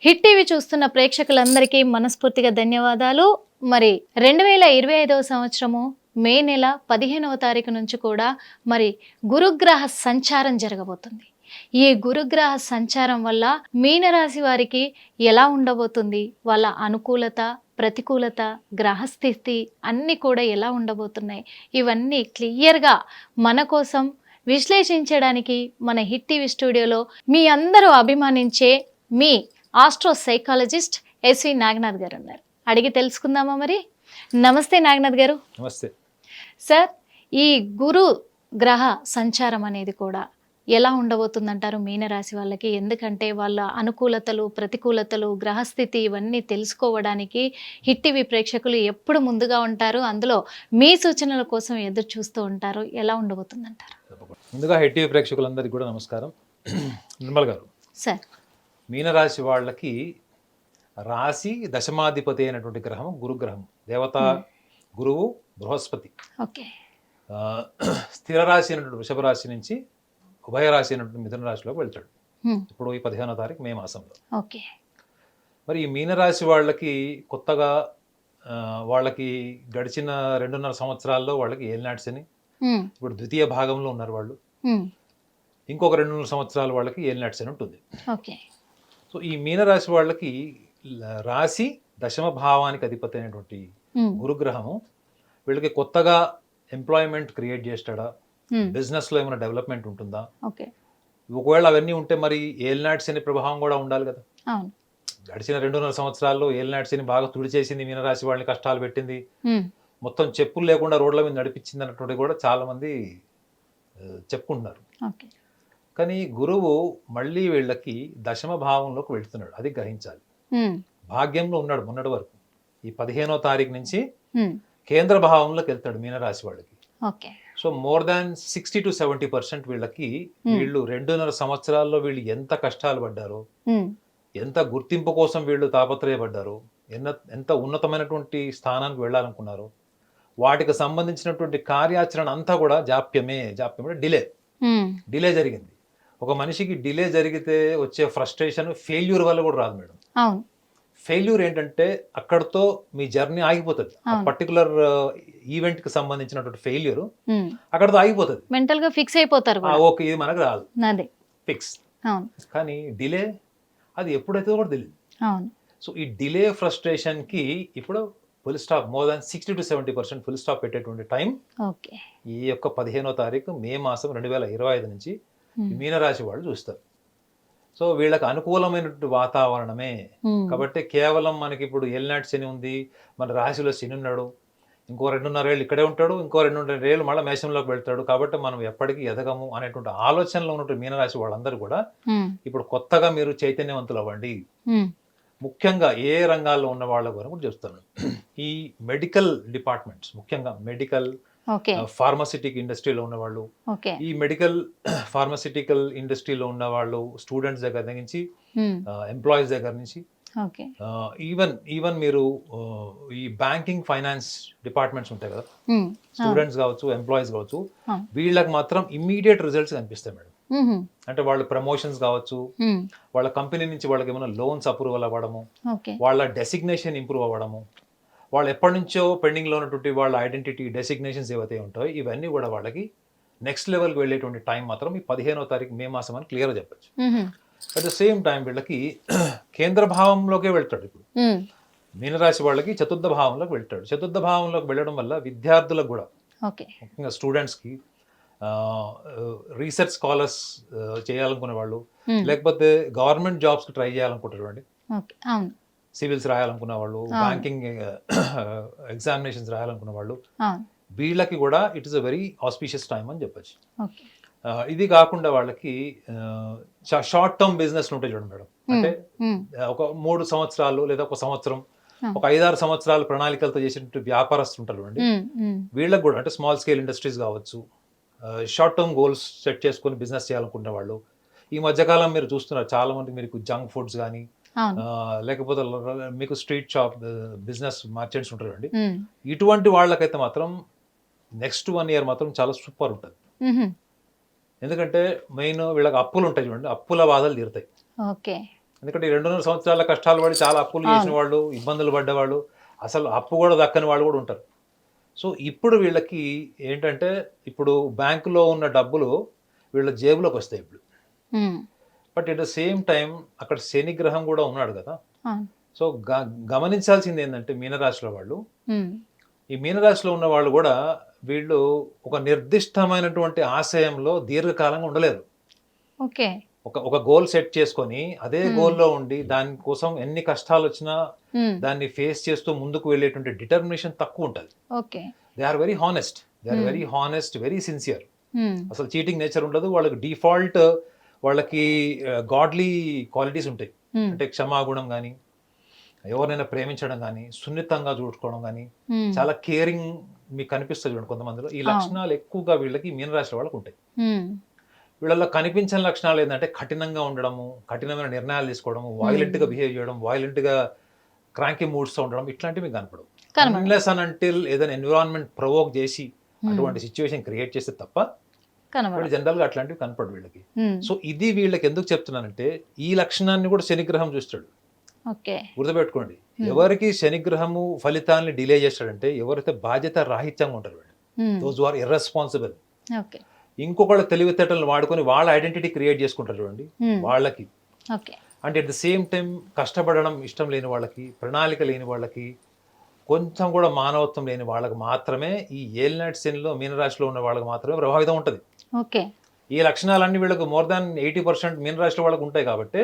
Hit TV చూస్తున్న ప్రేక్షకులందరికీ మనస్ఫూర్తిగా ధన్యవాదాలు. మరి 2025వ సంవత్సరము మే నెల 15వ తారీఖు నుంచి కూడా మరి గురుగ్రహ సంచారం జరగబోతుంది. ఈ గురుగ్రహ సంచారం వల్ల మీనరాశి వారికి ఎలా ఉండబోతుంది, వాళ్ళ అనుకూలత, ప్రతికూలత, గ్రహస్థితి అన్నీ కూడా ఎలా ఉండబోతున్నాయి, ఇవన్నీ క్లియర్గా మన కోసం విశ్లేషించడానికి మన హిట్ టీవీ స్టూడియోలో మీ అందరూ అభిమానించే మీ ఆస్ట్రో సైకాలజిస్ట్ ఎస్వి నాగనాథ్ గారు ఉన్నారు. అడిగి తెలుసుకుందామా మరి? నమస్తే నాగనాథ్ గారు. నమస్తే సార్, ఈ గురు గ్రహ సంచారం అనేది కూడా ఎలా ఉండబోతుందంటారు మీనరాశి వాళ్ళకి? ఎందుకంటే వాళ్ళ అనుకూలతలు, ప్రతికూలతలు, గ్రహస్థితి ఇవన్నీ తెలుసుకోవడానికి హిట్ టీవీ ప్రేక్షకులు ఎప్పుడు ముందుగా ఉంటారు, అందులో మీ సూచనల కోసం ఎదురు చూస్తూ ఉంటారు. ఎలా ఉండబోతుందంటారు? ముందుగా హిట్ టీవీ ప్రేక్షకులందరికీ కూడా నమస్కారం. నిర్మల్ గారు, సార్, మీనరాశి వాళ్ళకి రాశి దశమాధిపతి అయినటువంటి గ్రహం గురుగ్రహం. దేవత గురువు బృహస్పతి. ఓకే. స్థిర రాశి అయినటువంటి వృషభ రాశి నుంచి ఉభయ రాశి అయినటువంటి మిథున రాశిలోకి వెళ్తాడు ఇప్పుడు ఈ 15వ తారీఖు మే మాసంలో. ఓకే. మరి ఈ మీనరాశి వాళ్ళకి కొత్తగా వాళ్ళకి గడిచిన 2.5 సంవత్సరాల్లో వాళ్ళకి ఏలినాడ్స్ అని ఇప్పుడు ద్వితీయ భాగంలో ఉన్నారు వాళ్ళు. ఇంకొక 2.5 సంవత్సరాలు వాళ్ళకి ఏలినాడ్స్ అని ఉంటుంది. ఓకే. సో ఈ మీనరాశి వాళ్ళకి రాశి దశమ భావానికి అధిపతి అయినటువంటి గురుగ్రహము వీళ్ళకి కొత్తగా ఎంప్లాయ్మెంట్ క్రియేట్ చేస్తాడా, బిజినెస్ లో ఏమైనా డెవలప్మెంట్ ఉంటుందా, ఒకవేళ అవన్నీ ఉంటే మరి ఏలినాడ్స్ అనే ప్రభావం కూడా ఉండాలి కదా. గడిచిన 2.5 సంవత్సరాల్లో ఏలినాడ్స్ అని బాగా తుడిచేసింది, మీనరాశి వాళ్ళని కష్టాలు పెట్టింది, మొత్తం చెప్పులు లేకుండా రోడ్ల మీద నడిపించింది అన్నటువంటి కూడా చాలా మంది చెప్పుకుంటున్నారు. కానీ గురువు మళ్ళీ వీళ్ళకి దశమ భావంలోకి వెళ్తున్నాడు, అది గ్రహించాలి. భాగ్యంలో ఉన్నాడు మొన్నటి వరకు. ఈ 15వ తారీఖు నుంచి కేంద్ర భావంలోకి వెళ్తాడు మీనరాశి వాళ్ళకి. సో మోర్ దాన్ 60 to 70% వీళ్ళకి వీళ్ళు 2.5 సంవత్సరాల్లో వీళ్ళు ఎంత కష్టాలు పడ్డారో, ఎంత గుర్తింపు కోసం వీళ్ళు తాపత్రయపడ్డారో, ఎంత ఉన్నతమైనటువంటి స్థానానికి వెళ్ళాలనుకున్నారో, వాటికి సంబంధించినటువంటి కార్యాచరణ అంతా కూడా జాప్యమే డిలే జరిగింది. ఒక మనిషికి డిలే జరిగితే వచ్చే ఫ్రస్ట్రేషన్ ఫెయిల్యూర్ వల్ల కూడా రాదు మేడం. ఫెయిల్యూర్ ఏంటంటే అక్కడతో మీ జర్నీ ఆగిపోతుంది. పర్టికులర్ ఈవెంట్ కి సంబంధించినటువంటి ఫెయిల్యూర్ అక్కడతో ఆగిపోతుంది. మెంటల్ గా ఫిక్స్ అయిపోతారు. ఓకే, ఇది మనకు రాదు, ఫిక్స్. కానీ డిలే అది ఎప్పుడైతే కూడా తెలియదు. సో ఈ డిలే ఫ్రస్ట్రేషన్ కి ఇప్పుడు full stop, more than 60 to 70% full stop పెట్టేటువంటి టైం ఈ యొక్క 15వ తారీఖు మే మాసం 2025 నుంచి మీనరాశి వాళ్ళు చూస్తారు. సో వీళ్ళకి అనుకూలమైనటువంటి వాతావరణమే కాబట్టి కేవలం మనకి ఇప్పుడు ఏలినాటి శని ఉంది, మన రాశిలో శని ఉన్నాడు, ఇంకో 2.5 ఏళ్ళు ఇక్కడే ఉంటాడు, ఇంకో 2.5 ఏళ్ళు మళ్ళీ మేషంలోకి వెళ్తాడు, కాబట్టి మనం ఎప్పటికీ ఎదగము అనేటువంటి ఆలోచనలో ఉన్నటువంటి మీనరాశి వాళ్ళందరూ కూడా ఇప్పుడు కొత్తగా మీరు చైతన్యవంతులు అవ్వండి. ముఖ్యంగా ఏ రంగాల్లో ఉన్న వాళ్ళ గురించి కూడా చెప్తాను. ఈ మెడికల్ డిపార్ట్మెంట్స్, ముఖ్యంగా మెడికల్ ఫార్మసిటిక్ ఇండస్ట్రీలో ఉన్నవాళ్ళు, ఈ మెడికల్ ఫార్మసిటికల్ ఇండస్ట్రీలో ఉన్న వాళ్ళు, స్టూడెంట్స్ దగ్గర నుంచి ఎంప్లాయీస్ దగ్గర నుంచి ఈవెన్ మీరు ఈ బ్యాంకింగ్ ఫైనాన్స్ డిపార్ట్మెంట్స్ ఉంటాయి కదా, స్టూడెంట్స్ కావచ్చు, ఎంప్లాయీస్ కావచ్చు, వీళ్ళకి మాత్రం ఇమ్మీడియట్ రిజల్ట్స్ కనిపిస్తాయి మేడం. అంటే వాళ్ళ ప్రమోషన్స్ కావచ్చు, వాళ్ళ కంపెనీ నుంచి వాళ్ళకి ఏమైనా లోన్స్ అప్రూవల్ అవ్వడము, వాళ్ళ డెసిగ్నేషన్ ఇంప్రూవ్ అవ్వడము, వాళ్ళు ఎప్పటి నుంచో పెండింగ్ లో ఉన్నటువంటి వాళ్ళ ఐడెంటిటీ డెసిగ్నేషన్స్ ఏవైతే ఉంటాయో ఇవన్నీ కూడా వాళ్ళకి నెక్స్ట్ లెవెల్కి వెళ్ళేటువంటి టైం మాత్రం ఈ 15వ తారీఖు మే మాసం అని క్లియర్గా చెప్పచ్చు. అట్ ద సేమ్ టైం వీళ్ళకి కేంద్ర భావంలోకే వెళ్తాడు. ఇప్పుడు మీనరాశి వాళ్ళకి చతుర్థ భావంలోకి వెళ్తాడు. చతుర్థ భావంలోకి వెళ్ళడం వల్ల విద్యార్థులకు కూడా, ముఖ్యంగా స్టూడెంట్స్కి, రీసెర్చ్ స్కాలర్స్ చేయాలనుకునే వాళ్ళు, లేకపోతే గవర్నమెంట్ జాబ్స్కి ట్రై చేయాలనుకుంటారు, సివిల్స్ రాయాలనుకున్న వాళ్ళు, బ్యాంకింగ్ ఎగ్జామినేషన్స్ రాయాలనుకున్న వాళ్ళు, వీళ్ళకి కూడా it is a very auspicious time అని చెప్పచ్చు. ఇది కాకుండా వాళ్ళకి షార్ట్ టర్మ్ బిజినెస్ ఉంటాయి చూడండి మేడం, అంటే ఒక 3 సంవత్సరాలు లేదా ఒక సంవత్సరం, ఒక 5-6 సంవత్సరాల ప్రణాళికలతో చేసినట్టు వ్యాపారస్తులు ఉంటారు చూడండి, వీళ్ళకి కూడా అంటే స్మాల్ స్కేల్ ఇండస్ట్రీస్ కావచ్చు, షార్ట్ టర్మ్ గోల్స్ సెట్ చేసుకొని బిజినెస్ చేయాలనుకునే వాళ్ళు. ఈ మధ్యకాలం మీరు చూస్తున్నారు చాలా మంది, మీకు జంక్ ఫుడ్స్ కానీ లేకపోతే మీకు స్ట్రీట్ షాప్ బిజినెస్ మర్చెంట్స్ ఉంటారండి, ఇటువంటి వాళ్ళకైతే మాత్రం నెక్స్ట్ 1 year మాత్రం చాలా సూపర్ ఉంటుంది. ఎందుకంటే మెయిన్ వీళ్ళకి అప్పులు ఉంటాయి చూడండి, అప్పుల బాధలు తీరుతాయి. ఎందుకంటే ఈ 2.5 సంవత్సరాల కష్టాలు పడి చాలా అప్పులు చేసిన వాళ్ళు, ఇబ్బందులు పడ్డవాళ్ళు, అసలు అప్పు కూడా దక్కని వాళ్ళు కూడా ఉంటారు. సో ఇప్పుడు వీళ్ళకి ఏంటంటే ఇప్పుడు బ్యాంకులో ఉన్న డబ్బులు వీళ్ళ జేబులోకి వస్తాయి ఇప్పుడు. But at the same time అక్కడ శని గ్రహం కూడా ఉన్నాడు కదా. సో గమనించాల్సింది ఏంటంటే మీనరాశిలో వాళ్ళు, ఈ మీనరాశిలో ఉన్న వాళ్ళు కూడా వీళ్ళు ఒక నిర్దిష్టమైనటువంటి ఆశయంలో దీర్ఘకాలంగా ఉండలేరు. ఓకే. ఒక గోల్ సెట్ చేసుకొని అదే గోల్లో ఉండి దానికోసం ఎన్ని కష్టాలు వచ్చినా దాన్ని ఫేస్ చేస్తూ ముందుకు వెళ్ళేటువంటి డిటర్మినేషన్ తక్కువ ఉంటుంది. Okay. They are very honest, very sincere. అసలు చీటింగ్ నేచర్ ఉండదు వాళ్ళకి. డిఫాల్ట్ వాళ్ళకి గాడ్లీ క్వాలిటీస్ ఉంటాయి. అంటే క్షమాగుణం కానీ, ఎవరినైనా ప్రేమించడం కానీ, సున్నితంగా చూసుకోవడం కానీ, చాలా కేరింగ్ మీకు కనిపిస్తుంది చూడండి కొంతమందిలో. ఈ లక్షణాలు ఎక్కువగా వీళ్ళకి మీనరాశి వాళ్ళకి ఉంటాయి. వీళ్ళలో కనిపించని లక్షణాలు ఏంటంటే కఠినంగా ఉండడము, కఠినమైన నిర్ణయాలు తీసుకోవడము, వైలెంట్ గా బిహేవ్ చేయడం, వైలెంట్ గా క్రాంకీ మూడ్స్ ఉండడం, ఇట్లాంటివి కనపడవు. అన్లెస్ అండ్ అంటిల్ ఏదైనా ఎన్విరాన్మెంట్ ప్రొవోక్ చేసి అటువంటి సిచ్యువేషన్ క్రియేట్ చేస్తే తప్ప జనరల్ గా అట్లాంటివి కనపడు వీళ్ళకి. సో ఇది వీళ్ళకి ఎందుకు చెప్తున్నానంటే ఈ లక్షణాన్ని కూడా శనిగ్రహం చూస్తాడు. గుర్తుపెట్టుకోండి, ఎవరికి శనిగ్రహము ఫలితాన్ని డిలే చేస్తాడంటే ఎవరైతే బాధ్యత రాహిత్యంగా ఉంటారు వీళ్ళు, దోస్ హు ఆర్ ఇర్రెస్పాన్సిబుల్. ఇంకొకళ్ళ తెలివితేటలను వాడుకొని వాళ్ళ ఐడెంటిటీ క్రియేట్ చేసుకుంటారు చూడండి వాళ్ళకి. అంటే అట్ ద సేమ్ టైం కష్టపడడం ఇష్టం లేని వాళ్ళకి, ప్రణాళిక లేని వాళ్ళకి, కొంచెం కూడా మానవత్వం లేని వాళ్ళకి మాత్రమే ఈ ఏలినాటి శనిలో మీనరాశిలో ఉన్న వాళ్ళకి మాత్రమే ప్రభావితం ఉంటుంది. ఈ లక్షణాలన్నీ వీళ్ళకి మోర్ దాన్ 80% మీనరాశిలో వాళ్ళకి ఉంటాయి. కాబట్టి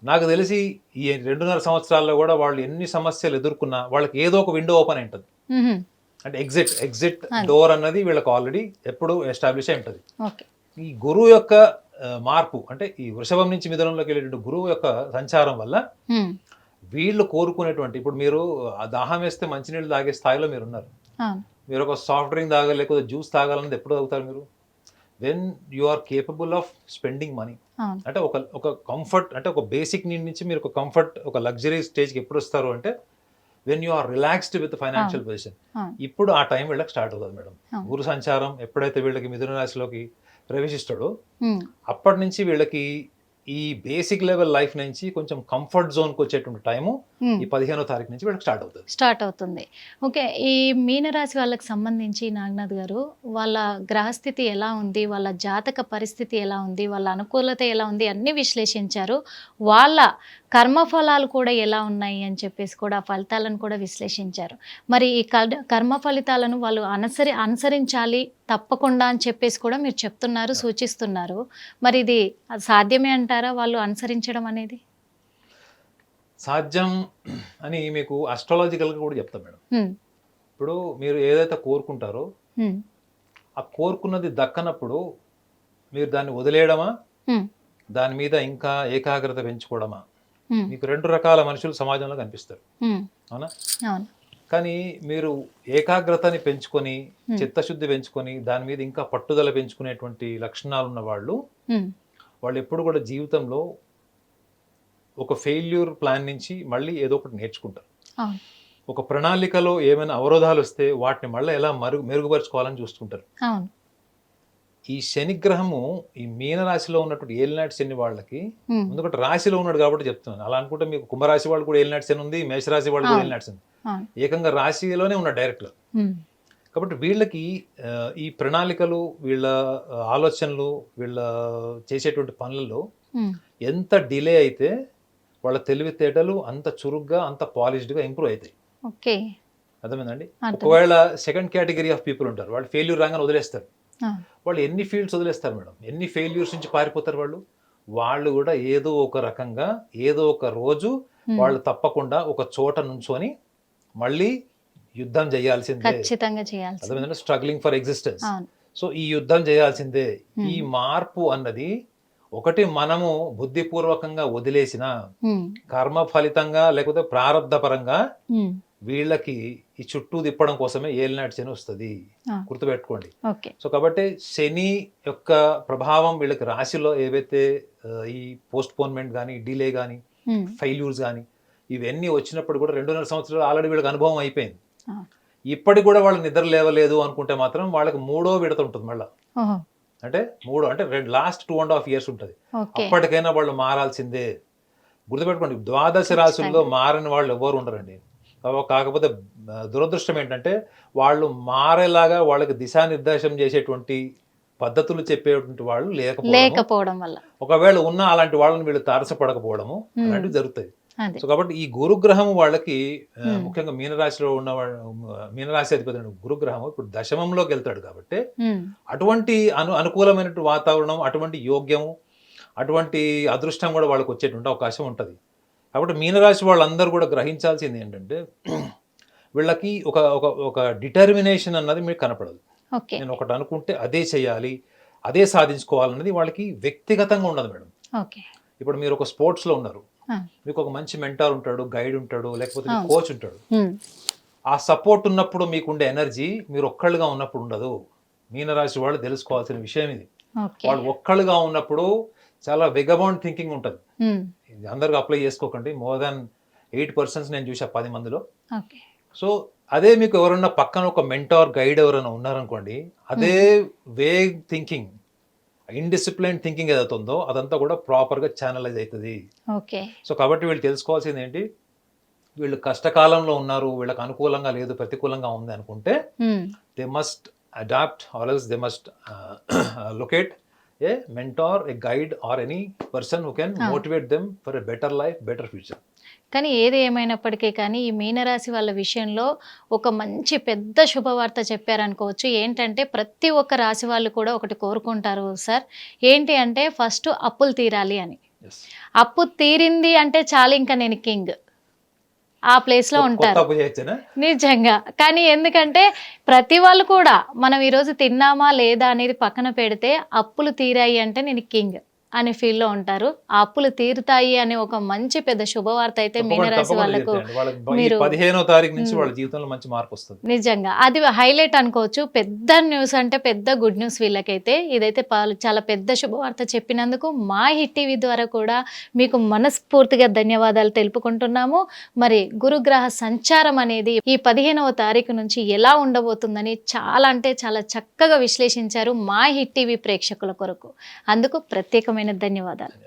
నాకు తెలిసి ఈ 2.5 సంవత్సరాల్లో కూడా వాళ్ళు ఎన్ని సమస్యలు ఎదుర్కొన్నా వాళ్ళకి ఏదో ఒక విండో ఓపెన్ అయి ఉంటుంది. అంటే ఎగ్జిట్ డోర్ అన్నది వీళ్ళకి ఆల్రెడీ ఎప్పుడు ఎస్టాబ్లిష్ అయి ఉంటుంది. ఈ గురువు యొక్క మార్పు, అంటే ఈ వృషభం నుంచి మిథునంలోకి వెళ్ళేటువంటి గురువు యొక్క సంచారం వల్ల వీళ్ళు కోరుకునేటువంటి, ఇప్పుడు మీరు దాహం వేస్తే మంచినీళ్ళు తాగే స్థాయిలో మీరు ఉన్నారు. మీరు ఒక సాఫ్ట్ డ్రింక్ తాగాలి లేకపోతే జ్యూస్ తాగాలన్నది ఎప్పుడు తాగుతారు మీరు? When you are capable of spending money. అంటే ఒక కంఫర్ట్, అంటే ఒక బేసిక్ నీడ్ నుంచి మీరు ఒక కంఫర్ట్, ఒక లగ్జరీ స్టేజ్కి ఎప్పుడు వస్తారు అంటే when you are relaxed with financial position. ఇప్పుడు ఆ టైం వీళ్ళకి స్టార్ట్ అవుతుంది మేడం. గురు సంచారం ఎప్పుడైతే వీళ్ళకి మిథున రాశిలోకి ప్రవేశిస్తాడో అప్పటి నుంచి వీళ్ళకి ఈ బేసిక్ లెవెల్ లైఫ్ నుంచి కొంచెం కంఫర్ట్ జోన్కి వచ్చేటువంటి టైము ఈ 15వ తారీఖు నుంచి వీళ్ళకి స్టార్ట్ అవుతుంది. ఓకే. ఈ మీనరాశి వాళ్ళకి సంబంధించి నాగనాథ్ గారు, వాళ్ళ గ్రహస్థితి ఎలా ఉంది, వాళ్ళ జాతక పరిస్థితి ఎలా ఉంది, వాళ్ళ అనుకూలత ఎలా ఉంది అన్నీ విశ్లేషించారు. వాళ్ళ కర్మఫలాలు కూడా ఎలా ఉన్నాయి అని చెప్పేసి కూడా ఫలితాలను కూడా విశ్లేషించారు. మరి ఈ కర్మ ఫలితాలను వాళ్ళు అనుసరించాలి తప్పకుండా అని చెప్పేసి కూడా మీరు చెప్తున్నారు, సూచిస్తున్నారు. మరి ఇది సాధ్యమే అంటారా వాళ్ళు అనుసరించడం అనేది? సాధ్యం అని మీకు అస్ట్రాలజికల్గా కూడా చెప్తాం మేడం. ఇప్పుడు మీరు ఏదైతే కోరుకుంటారో ఆ కోరుకున్నది దక్కనప్పుడు మీరు దాన్ని వదిలేయడమా, దాని మీద ఇంకా ఏకాగ్రత పెంచుకోవడమా? మీకు 2 రకాల మనుషులు సమాజంలో కనిపిస్తారు, అవునా? కానీ మీరు ఏకాగ్రతని పెంచుకొని, చిత్తశుద్ధి పెంచుకొని, దాని మీద ఇంకా పట్టుదల పెంచుకునేటువంటి లక్షణాలు ఉన్న వాళ్ళు ఎప్పుడు కూడా జీవితంలో ఒక ఫెయిల్యూర్ ప్లాన్ నుంచి మళ్ళీ ఏదో ఒకటి నేర్చుకుంటారు. ఒక ప్రణాళికలో ఏమైనా అవరోధాలు వస్తే వాటిని మళ్ళీ ఎలా మెరుగుపరుచుకోవాలని చూస్తుంటారు. ఈ శనిగ్రహము ఈ మీనరాశిలో ఉన్నటువంటి ఏలినాటి శని వాళ్ళకి, ఎందుకంటే రాశిలో ఉన్నాడు కాబట్టి చెప్తున్నాను. అలా అనుకుంటే మీకు కుంభరాశి వాళ్ళు కూడా ఏలినాటి శని ఉంది, మేషరాశి వాళ్ళు కూడా ఏలినాటి శని, ఏకంగా రాశిలోనే ఉన్నాడు డైరెక్ట్ గా. కాబట్టి వీళ్ళకి ఈ ప్రణాళికలు, వీళ్ళ ఆలోచనలు, వీళ్ళ చేసేటువంటి పనులలో ఎంత డిలే అయితే వాళ్ళ తెలివితేటలు అంత చురుగ్గా, అంత పాలిష్డ్గా ఇంప్రూవ్ అవుతాయి. అర్థమైందండి? ఒకవేళ సెకండ్ కేటగిరీ ఆఫ్ పీపుల్ ఉంటారు, వాళ్ళు ఫెయిల్యూర్ రాగానే వదిలేస్తారు. వాళ్ళు ఎన్ని ఫీల్డ్స్ వదిలేస్తారు మేడం, ఎన్ని ఫెయిల్యూర్స్ నుంచి పారిపోతారు వాళ్ళు కూడా ఏదో ఒక రకంగా ఏదో ఒక రోజు వాళ్ళు తప్పకుండా ఒక చోట నుంచొని మళ్ళీ యుద్ధం చేయాల్సిందే. అర్థమైందండి? Struggling for existence. సో ఈ యుద్ధం చేయాల్సిందే. ఈ మార్పు అన్నది ఒకటి మనము బుద్ధిపూర్వకంగా వదిలేసిన కర్మ ఫలితంగా లేకపోతే ప్రారంధ పరంగా వీళ్ళకి ఈ చుట్టూ తిప్పడం కోసమే ఏలినాటి శని వస్తుంది, గుర్తుపెట్టుకోండి. సో కాబట్టి శని యొక్క ప్రభావం వీళ్ళకి రాశిలో ఏవైతే ఈ పోస్ట్ పోన్మెంట్ కానీ, డిలే కానీ, ఫెయిల్యూర్స్ కానీ ఇవన్నీ వచ్చినప్పుడు కూడా 2.5 సంవత్సరాలు ఆల్రెడీ వీళ్ళకి అనుభవం అయిపోయింది. ఇప్పటికి కూడా వాళ్ళు నిద్ర లేవలేదు అనుకుంటే మాత్రం వాళ్ళకి 3వ విడత ఉంటుంది మళ్ళీ. అంటే లాస్ట్ 2.5 years ఉంటుంది. అప్పటికైనా వాళ్ళు మారాల్సిందే. గుర్తుపెట్టుకోండి, ద్వాదశ రాశుల్లో మారని వాళ్ళు ఎవరు ఉండరండి. కాకపోతే దురదృష్టం ఏంటంటే వాళ్ళు మారేలాగా వాళ్ళకి దిశానిర్దేశం చేసేటువంటి పద్ధతులు చెప్పేటువంటి వాళ్ళు లేకపోవడం వల్ల, ఒకవేళ ఉన్న అలాంటి వాళ్ళని వీళ్ళు తారసపడకపోవడము అలాంటివి జరుగుతాయి. సో కాబట్టి ఈ గురుగ్రహం వాళ్ళకి ముఖ్యంగా మీనరాశిలో ఉన్న మీనరాశి అధిపతి గురుగ్రహం ఇప్పుడు దశమంలోకి వెళ్తాడు కాబట్టి అటువంటి అనుకూలమైనటువంటి వాతావరణం, అటువంటి యోగ్యము, అటువంటి అదృష్టం కూడా వాళ్ళకి వచ్చేటువంటి అవకాశం ఉంటుంది. కాబట్టి మీనరాశి వాళ్ళందరూ కూడా గ్రహించాల్సింది ఏంటంటే వీళ్ళకి ఒక ఒక ఒక డిటర్మినేషన్ అన్నది మీకు కనపడదు. నేను ఒకటి అనుకుంటే అదే చేయాలి, అదే సాధించుకోవాలన్నది వాళ్ళకి వ్యక్తిగతంగా ఉండదు మేడం. ఇప్పుడు మీరు ఒక స్పోర్ట్స్ లో ఉన్నారు, మీకు ఒక మంచి మెంటార్ ఉంటాడు, గైడ్ ఉంటాడు, లేకపోతే కోచ్ ఉంటాడు. ఆ సపోర్ట్ ఉన్నప్పుడు మీకు ఉండే ఎనర్జీ మీరు ఒక్కళ్ళుగా ఉన్నప్పుడు ఉండదు. మీనరాశి వాళ్ళు తెలుసుకోవాల్సిన విషయం ఇది. వాళ్ళు ఒక్కళ్ళుగా ఉన్నప్పుడు చాలా వెగబౌండ్ థింకింగ్ ఉంటుంది. అందరికి అప్లై చేసుకోకండి, మోర్ దాన్ 8% నేను చూసా 10 మందిలో. సో అదే మీకు ఎవరన్నా పక్కన ఒక మెంటార్ గైడ్ ఎవరైనా ఉన్నారనుకోండి, అదే వేగ్ థింకింగ్, ఇండిసిప్లైన్ థింకింగ్ ఏదైతే ఉందో అదంతా కూడా ప్రాపర్గా ఛానలైజ్ అవుతుంది. సో కాబట్టి వీళ్ళు తెలుసుకోవాల్సింది ఏంటి, వీళ్ళు కష్టకాలంలో ఉన్నారు, వీళ్ళకి అనుకూలంగా లేదు, ప్రతికూలంగా ఉంది అనుకుంటే they must adopt or else they must locate a mentor, a guide or any person who can motivate them for a better life, better future. కానీ ఏది ఏమైనప్పటికీ కానీ ఈ మీనరాశి వాళ్ళ విషయంలో ఒక మంచి పెద్ద శుభవార్త చెప్పారనుకోవచ్చు. ఏంటంటే ప్రతి ఒక్క రాశి వాళ్ళు కూడా ఒకటి కోరుకుంటారు సార్, ఏంటి అంటే ఫస్ట్ అప్పులు తీరాలి అని. అప్పు తీరింది అంటే చాలు, ఇంకా నేను కింగ్ ఆ ప్లేస్లో ఉంటారు నిజంగా. కానీ ఎందుకంటే ప్రతి వాళ్ళు కూడా మనం ఈరోజు తిన్నామా లేదా అనేది పక్కన పెడితే అప్పులు తీరాయి అంటే నేను కింగ్ అనే ఫీల్లో ఉంటారు. ఆ అప్పులు తీరుతాయి అనే ఒక మంచి పెద్ద శుభవార్త అయితే మీనరాశి వాళ్ళకు మీరు 15వ తారీఖు నుంచి వాళ్ళ జీవితంలో మంచి మార్పు వస్తుంది. నిజంగా అది హైలైట్ అనుకోవచ్చు. పెద్ద న్యూస్ అంటే పెద్ద గుడ్ న్యూస్ వీళ్ళకైతే. ఇదైతే చాలా పెద్ద శుభవార్త చెప్పినందుకు మా హిట్ టీవీ ద్వారా కూడా మీకు మనస్ఫూర్తిగా ధన్యవాదాలు తెలుపుకుంటున్నాము. మరి గురుగ్రహ సంచారం అనేది ఈ 15వ తారీఖు నుంచి ఎలా ఉండబోతుందని చాలా అంటే చాలా చక్కగా విశ్లేషించారు మా హిట్ టీవీ ప్రేక్షకుల కొరకు. అందుకు ప్రత్యేకమైన ధన్యవాదాలు.